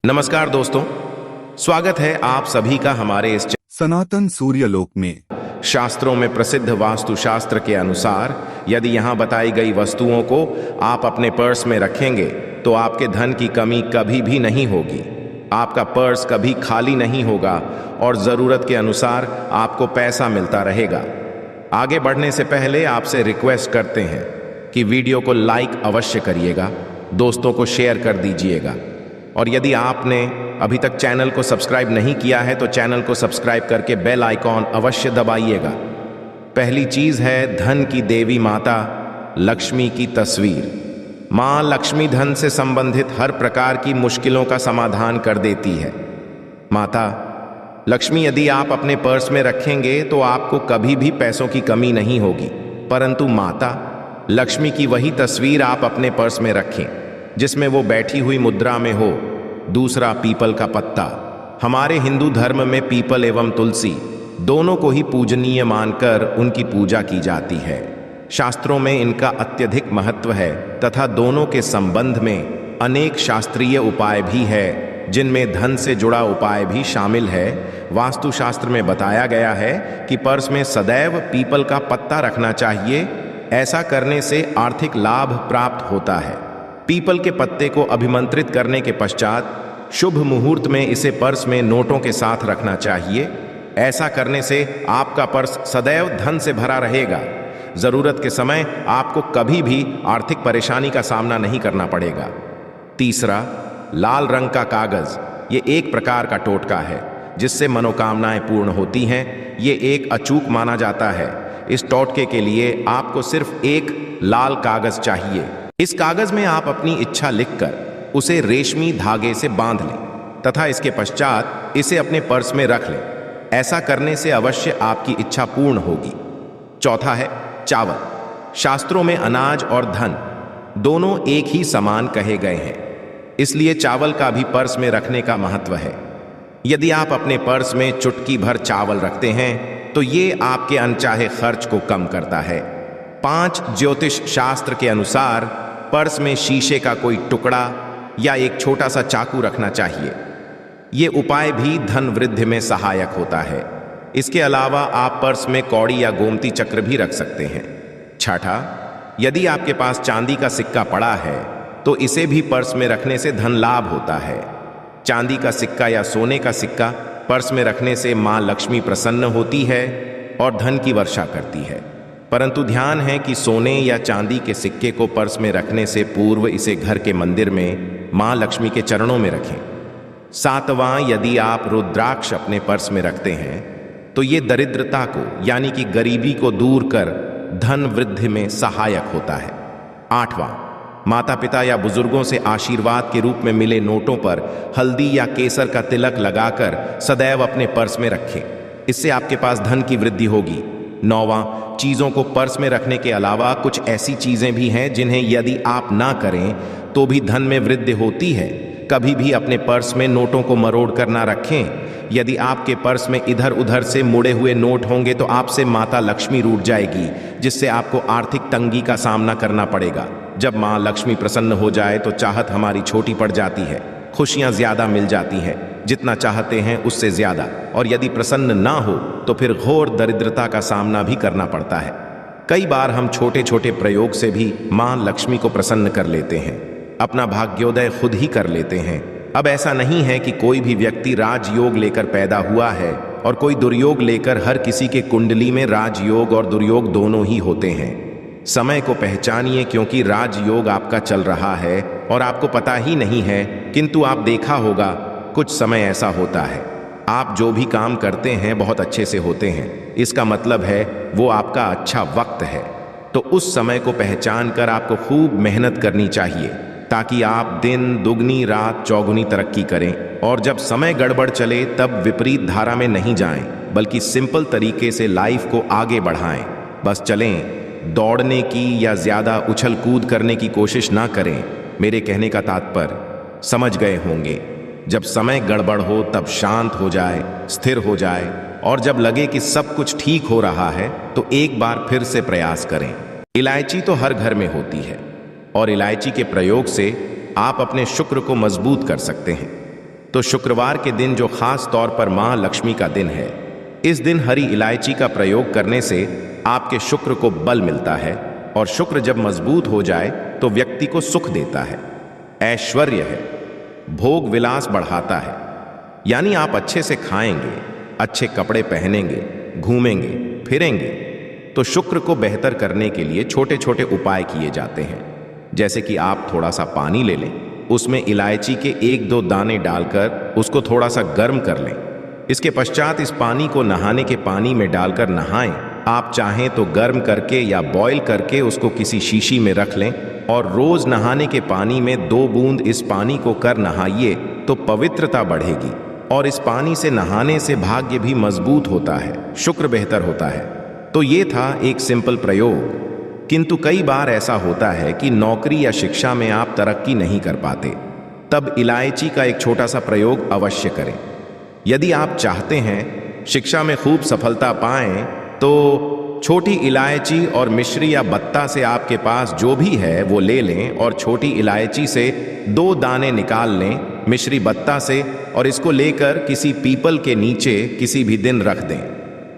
नमस्कार दोस्तों, स्वागत है आप सभी का हमारे इस सनातन सूर्यलोक में। शास्त्रों में प्रसिद्ध वास्तुशास्त्र के अनुसार यदि यहाँ बताई गई वस्तुओं को आप अपने पर्स में रखेंगे तो आपके धन की कमी कभी भी नहीं होगी। आपका पर्स कभी खाली नहीं होगा और ज़रूरत के अनुसार आपको पैसा मिलता रहेगा। आगे बढ़ने से पहले आपसे रिक्वेस्ट करते हैं कि वीडियो को लाइक अवश्य करिएगा, दोस्तों को शेयर कर दीजिएगा और यदि आपने अभी तक चैनल को सब्सक्राइब नहीं किया है तो चैनल को सब्सक्राइब करके बेल आइकॉन अवश्य दबाइएगा। पहली चीज है धन की देवी माता लक्ष्मी की तस्वीर। मां लक्ष्मी धन से संबंधित हर प्रकार की मुश्किलों का समाधान कर देती है। माता लक्ष्मी यदि आप अपने पर्स में रखेंगे तो आपको कभी भी पैसों की कमी नहीं होगी, परंतु माता लक्ष्मी की वही तस्वीर आप अपने पर्स में रखें जिसमें वो बैठी हुई मुद्रा में हो। दूसरा, पीपल का पत्ता। हमारे हिंदू धर्म में पीपल एवं तुलसी दोनों को ही पूजनीय मानकर उनकी पूजा की जाती है। शास्त्रों में इनका अत्यधिक महत्व है तथा दोनों के संबंध में अनेक शास्त्रीय उपाय भी है जिनमें धन से जुड़ा उपाय भी शामिल है। वास्तुशास्त्र में बताया गया है कि पर्स में सदैव पीपल का पत्ता रखना चाहिए। ऐसा करने से आर्थिक लाभ प्राप्त होता है। पीपल के पत्ते को अभिमंत्रित करने के पश्चात शुभ मुहूर्त में इसे पर्स में नोटों के साथ रखना चाहिए। ऐसा करने से आपका पर्स सदैव धन से भरा रहेगा। जरूरत के समय आपको कभी भी आर्थिक परेशानी का सामना नहीं करना पड़ेगा। तीसरा, लाल रंग का कागज। ये एक प्रकार का टोटका है जिससे मनोकामनाएं पूर्ण होती हैं। ये एक अचूक माना जाता है। इस टोटके के लिए आपको सिर्फ एक लाल कागज चाहिए। इस कागज में आप अपनी इच्छा लिखकर उसे रेशमी धागे से बांध लें तथा इसके पश्चात इसे अपने पर्स में रख लें। ऐसा करने से अवश्य आपकी इच्छा पूर्ण होगी। चौथा है चावल। शास्त्रों में अनाज और धन दोनों एक ही समान कहे गए हैं, इसलिए चावल का भी पर्स में रखने का महत्व है। यदि आप अपने पर्स में चुटकी भर चावल रखते हैं तो ये आपके अनचाहे खर्च को कम करता है। 5 ज्योतिष शास्त्र के अनुसार पर्स में शीशे का कोई टुकड़ा या एक छोटा सा चाकू रखना चाहिए। ये उपाय भी धन वृद्धि में सहायक होता है। इसके अलावा आप पर्स में कौड़ी या गोमती चक्र भी रख सकते हैं। छठा, यदि आपके पास चांदी का सिक्का पड़ा है तो इसे भी पर्स में रखने से धन लाभ होता है। चांदी का सिक्का या सोने का सिक्का पर्स में रखने से मां लक्ष्मी प्रसन्न होती है और धन की वर्षा करती है। परंतु ध्यान है कि सोने या चांदी के सिक्के को पर्स में रखने से पूर्व इसे घर के मंदिर में मां लक्ष्मी के चरणों में रखें। सातवां, यदि आप रुद्राक्ष अपने पर्स में रखते हैं तो ये दरिद्रता को यानी कि गरीबी को दूर कर धन वृद्धि में सहायक होता है। आठवां, माता पिता या बुजुर्गों से आशीर्वाद के रूप में मिले नोटों पर हल्दी या केसर का तिलक लगाकर सदैव अपने पर्स में रखें। इससे आपके पास धन की वृद्धि होगी। नौवां, चीज़ों को पर्स में रखने के अलावा कुछ ऐसी चीज़ें भी हैं जिन्हें यदि आप ना करें तो भी धन में वृद्धि होती है। कभी भी अपने पर्स में नोटों को मरोड़ कर ना रखें। यदि आपके पर्स में इधर उधर से मुड़े हुए नोट होंगे तो आपसे माता लक्ष्मी रूठ जाएगी, जिससे आपको आर्थिक तंगी का सामना करना पड़ेगा। जब माँ लक्ष्मी प्रसन्न हो जाए तो चाहत हमारी छोटी पड़ जाती है, खुशियाँ ज़्यादा मिल जाती हैं, जितना चाहते हैं उससे ज़्यादा। और यदि प्रसन्न ना हो तो फिर घोर दरिद्रता का सामना भी करना पड़ता है। कई बार हम छोटे छोटे प्रयोग से भी माँ लक्ष्मी को प्रसन्न कर लेते हैं, अपना भाग्योदय खुद ही कर लेते हैं। अब ऐसा नहीं है कि कोई भी व्यक्ति राजयोग लेकर पैदा हुआ है और कोई दुर्योग लेकर। हर किसी के कुंडली में राजयोग और दुर्योग दोनों ही होते हैं। समय को पहचानिए, क्योंकि राजयोग आपका चल रहा है और आपको पता ही नहीं है, किंतु आप देखा होगा कुछ समय ऐसा होता है आप जो भी काम करते हैं बहुत अच्छे से होते हैं। इसका मतलब है वो आपका अच्छा वक्त है। तो उस समय को पहचान कर आपको खूब मेहनत करनी चाहिए ताकि आप दिन दुगनी रात चौगुनी तरक्की करें। और जब समय गड़बड़ चले तब विपरीत धारा में नहीं जाएं, बल्कि सिंपल तरीके से लाइफ को आगे बढ़ाएं। बस चलें, दौड़ने की या ज़्यादा उछल कूद करने की कोशिश ना करें। मेरे कहने का तात्पर्य समझ गए होंगे। जब समय गड़बड़ हो तब शांत हो जाए, स्थिर हो जाए, और जब लगे कि सब कुछ ठीक हो रहा है तो एक बार फिर से प्रयास करें। इलायची तो हर घर में होती है और इलायची के प्रयोग से आप अपने शुक्र को मजबूत कर सकते हैं। तो शुक्रवार के दिन जो खास तौर पर मां लक्ष्मी का दिन है, इस दिन हरी इलायची का प्रयोग करने से आपके शुक्र को बल मिलता है और शुक्र जब मजबूत हो जाए तो व्यक्ति को सुख देता है, ऐश्वर्य है, भोग विलास बढ़ाता है। यानी आप अच्छे से खाएंगे, अच्छे कपड़े पहनेंगे, घूमेंगे फिरेंगे। तो शुक्र को बेहतर करने के लिए छोटे छोटे उपाय किए जाते हैं, जैसे कि आप थोड़ा सा पानी ले लें, उसमें इलायची के 1-2 दाने डालकर उसको थोड़ा सा गर्म कर लें। इसके पश्चात इस पानी को नहाने के पानी में डालकर नहाएं। आप चाहें तो गर्म करके या बॉईल करके उसको किसी शीशी में रख लें और रोज नहाने के पानी में 2 बूंद इस पानी को कर नहाइए तो पवित्रता बढ़ेगी और इस पानी से नहाने से भाग्य भी मजबूत होता है, शुक्र बेहतर होता है। तो ये था एक सिंपल प्रयोग। किंतु कई बार ऐसा होता है कि नौकरी या शिक्षा में आप तरक्की नहीं कर पाते, तब इलायची का एक छोटा सा प्रयोग अवश्य करें। यदि आप चाहते हैं शिक्षा में खूब सफलता पाएं, तो छोटी इलायची और मिश्री या बत्ता से आपके पास जो भी है वो ले लें और छोटी इलायची से 2 दाने निकाल लें मिश्री बत्ता से और इसको लेकर किसी पीपल के नीचे किसी भी दिन रख दें।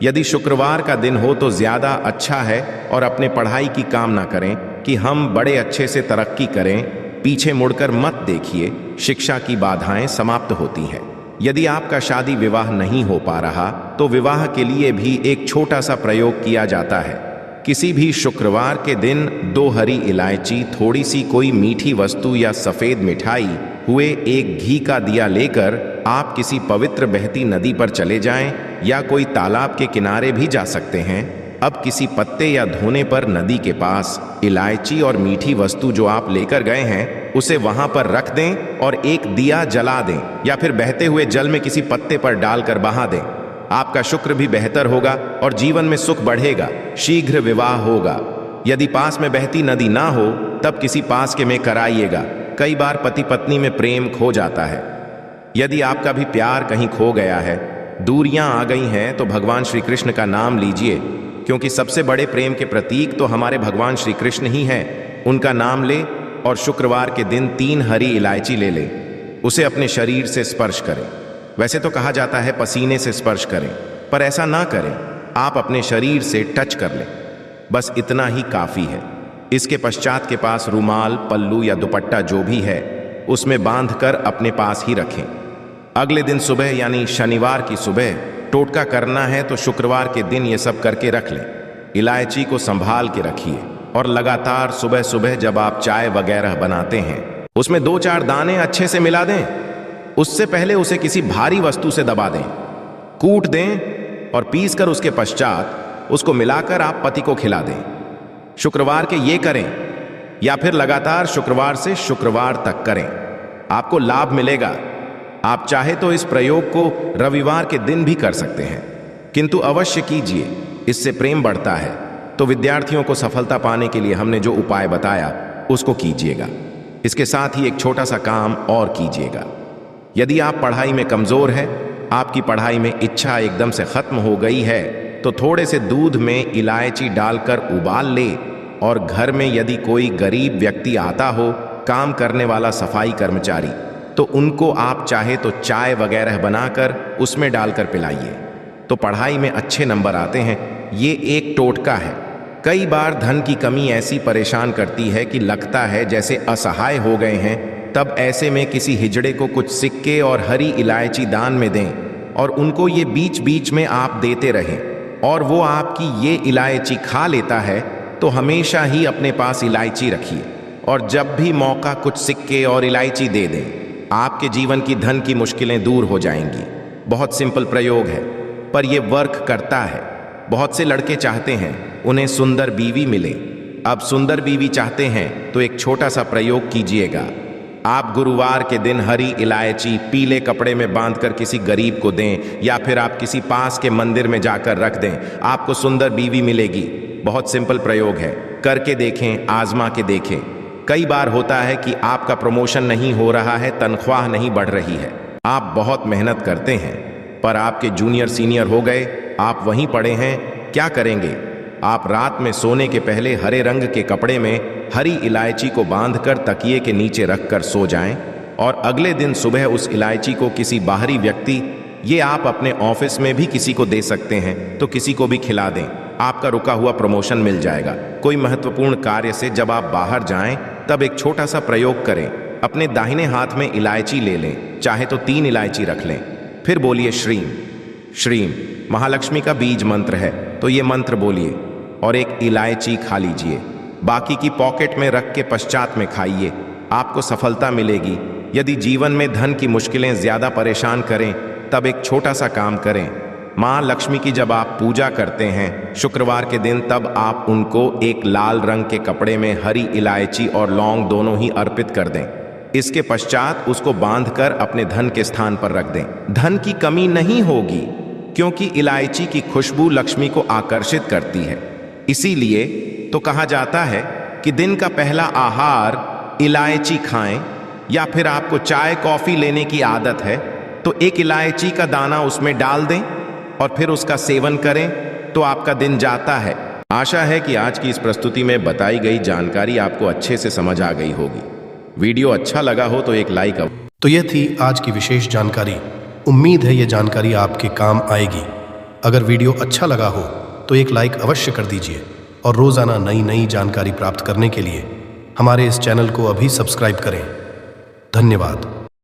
यदि शुक्रवार का दिन हो तो ज्यादा अच्छा है और अपने पढ़ाई की कामना करें कि हम बड़े अच्छे से तरक्की करें। पीछे मुड़कर मत देखिए, शिक्षा की बाधाएं समाप्त होती हैं। यदि आपका शादी विवाह नहीं हो पा रहा तो विवाह के लिए भी एक छोटा सा प्रयोग किया जाता है। किसी भी शुक्रवार के दिन 2 हरी इलायची, थोड़ी सी कोई मीठी वस्तु या सफेद मिठाई हुए 1 घी का दिया लेकर आप किसी पवित्र बहती नदी पर चले जाएं या कोई तालाब के किनारे भी जा सकते हैं। अब किसी पत्ते या धोने पर नदी के पास इलायची और मीठी वस्तु जो आप लेकर गए हैं उसे वहां पर रख दें और एक दिया जला दें या फिर बहते हुए जल में किसी पत्ते पर डालकर बहा दें। आपका शुक्र भी बेहतर होगा और जीवन में सुख बढ़ेगा, शीघ्र विवाह होगा। यदि पास में बहती नदी ना हो तब किसी पास के में कराइएगा। कई बार पति पत्नी में प्रेम खो जाता है। यदि आपका भी प्यार कहीं खो गया है, दूरियां आ गई हैं, तो भगवान श्री कृष्ण का नाम लीजिए, क्योंकि सबसे बड़े प्रेम के प्रतीक तो हमारे भगवान श्री कृष्ण ही हैं। उनका नाम ले और शुक्रवार के दिन 3 हरी इलायची ले ले, उसे अपने शरीर से स्पर्श करें। वैसे तो कहा जाता है पसीने से स्पर्श करें, पर ऐसा ना करें, आप अपने शरीर से टच कर लें, बस इतना ही काफी है। इसके पश्चात के पास रुमाल, पल्लू या दुपट्टा जो भी है उसमें बांधकर अपने पास ही रखें। अगले दिन सुबह यानी शनिवार की सुबह टोटका करना है तो शुक्रवार के दिन ये सब करके रख लें। इलायची को संभाल के रखिए और लगातार सुबह सुबह जब आप चाय वगैरह बनाते हैं उसमें 2-4 दाने अच्छे से मिला दें। उससे पहले उसे किसी भारी वस्तु से दबा दें, कूट दें और पीसकर उसके पश्चात उसको मिलाकर आप पति को खिला दें। शुक्रवार के ये करें या फिर लगातार शुक्रवार से शुक्रवार तक करें, आपको लाभ मिलेगा। आप चाहे तो इस प्रयोग को रविवार के दिन भी कर सकते हैं, किंतु अवश्य कीजिए, इससे प्रेम बढ़ता है। तो विद्यार्थियों को सफलता पाने के लिए हमने जो उपाय बताया उसको कीजिएगा। इसके साथ ही एक छोटा सा काम और कीजिएगा। यदि आप पढ़ाई में कमजोर हैं, आपकी पढ़ाई में इच्छा एकदम से खत्म हो गई है, तो थोड़े से दूध में इलायची डालकर उबाल ले और घर में यदि कोई गरीब व्यक्ति आता हो, काम करने वाला सफाई कर्मचारी, तो उनको आप चाहे तो चाय वगैरह बनाकर उसमें डालकर पिलाइए, तो पढ़ाई में अच्छे नंबर आते हैं। ये एक टोटका है। कई बार धन की कमी ऐसी परेशान करती है कि लगता है जैसे असहाय हो गए हैं। तब ऐसे में किसी हिजड़े को कुछ सिक्के और हरी इलायची दान में दें और उनको ये बीच बीच में आप देते रहें और वो आपकी ये इलायची खा लेता है, तो हमेशा ही अपने पास इलायची रखिए और जब भी मौका कुछ सिक्के और इलायची दे दें। आपके जीवन की धन की मुश्किलें दूर हो जाएंगी। बहुत सिंपल प्रयोग है, पर यह वर्क करता है। बहुत से लड़के चाहते हैं उन्हें सुंदर बीवी मिले। अब सुंदर बीवी चाहते हैं तो एक छोटा सा प्रयोग कीजिएगा। आप गुरुवार के दिन हरी इलायची पीले कपड़े में बांधकर किसी गरीब को दें या फिर आप किसी पास के मंदिर में जाकर रख दें, आपको सुंदर बीवी मिलेगी। बहुत सिंपल प्रयोग है, करके देखें, आजमा के देखें। कई बार होता है कि आपका प्रमोशन नहीं हो रहा है, तनख्वाह नहीं बढ़ रही है, आप बहुत मेहनत करते हैं पर आपके जूनियर सीनियर हो गए, आप वहीं पड़े हैं। क्या करेंगे? आप रात में सोने के पहले हरे रंग के कपड़े में हरी इलायची को बांधकर तकिए के नीचे रखकर सो जाएं। और अगले दिन सुबह उस इलायची को किसी बाहरी व्यक्ति, ये आप अपने ऑफिस में भी किसी को दे सकते हैं, तो किसी को भी खिला दें। आपका रुका हुआ प्रमोशन मिल जाएगा। कोई महत्वपूर्ण कार्य से जब आप बाहर जाएं, तब एक छोटा सा प्रयोग करें। अपने दाहिने हाथ में इलायची ले लें, चाहे तो 3 इलायची रख लें। फिर बोलिए श्रीम। श्रीम महालक्ष्मी का बीज मंत्र है, तो ये मंत्र बोलिए और एक इलायची खा लीजिए। बाकी की पॉकेट में रख के पश्चात में खाइए। आपको सफलता मिलेगी। यदि जीवन में धन की मुश्किलें ज्यादा परेशान करें, तब एक छोटा सा काम करें। माँ लक्ष्मी की जब आप पूजा करते हैं शुक्रवार के दिन, तब आप उनको एक लाल रंग के कपड़े में हरी इलायची और लौंग दोनों ही अर्पित कर दें। इसके पश्चात उसको बांधकर अपने धन के स्थान पर रख दें। धन की कमी नहीं होगी, क्योंकि इलायची की खुशबू लक्ष्मी को आकर्षित करती है। इसीलिए तो कहा जाता है कि दिन का पहला आहार इलायची खाएं, या फिर आपको चाय कॉफी लेने की आदत है तो एक इलायची का दाना उसमें डाल दें और फिर उसका सेवन करें, तो आपका दिन जाता है। आशा है कि आज की इस प्रस्तुति में बताई गई जानकारी आपको अच्छे से समझ आ गई होगी। वीडियो अच्छा लगा हो तो एक लाइक। तो यह थी आज की विशेष जानकारी। उम्मीद है यह जानकारी आपके काम आएगी। अगर वीडियो अच्छा लगा हो तो एक लाइक अवश्य कर दीजिए और रोजाना नई नई जानकारी प्राप्त करने के लिए हमारे इस चैनल को अभी सब्सक्राइब करें। धन्यवाद।